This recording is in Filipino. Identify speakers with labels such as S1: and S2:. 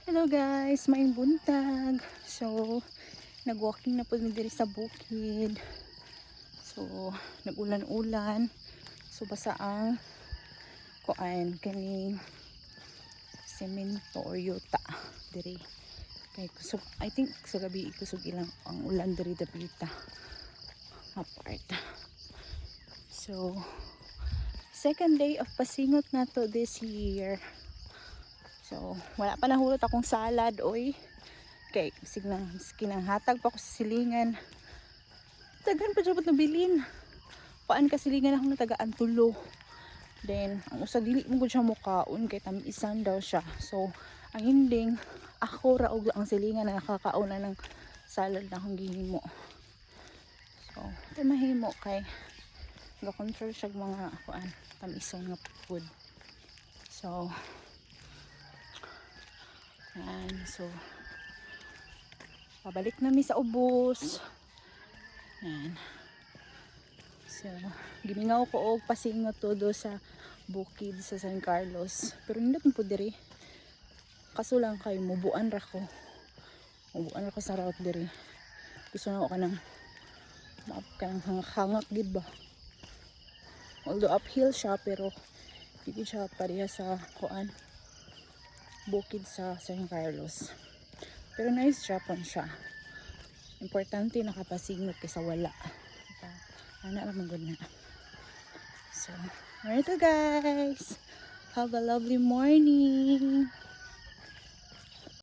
S1: Hello guys, maayong buntag. So, nag-walking na po mi diri sa bukid. So, nag-ulan-ulan. So, basa ang kuan kaning semento or yuta diri. Kay kusog, I think sa gabi kusog ilang ang ulan diri dapita. Apart. So, second day of pasingot na to this year. So, wala pa nahulot akong salad, oy. Kay, kinang hatag pa ako sa silingan. Tagan pa dyan ba't nabilin? Paan ka silingan akong natagaan tulo. Then, ang usag dili mo siya mukaon kay tamisan daw siya. So, ang hinding, ako raog ang silingan na nakakauna ng salad na akong gihimo. So, ito mahimo kay ga-control siya mga tamisan nga food. So, so pabalik na mi sa ubos. Yan. So, gimingaw ko og pasingot todo sa bukid sa San Carlos. Pero hindi po diri. Kaso lang kay mubuan ra ko. Mubuan ra ko sa route diri. Gusto na ako kanang hangak gid ba. Although uphill siya pero hindi siya pareha sa bukid sa San Carlos. Pero nice Japan siya. Importante nakapasingot kaysa wala. Anak naman good na. So, alright guys. Have a lovely morning.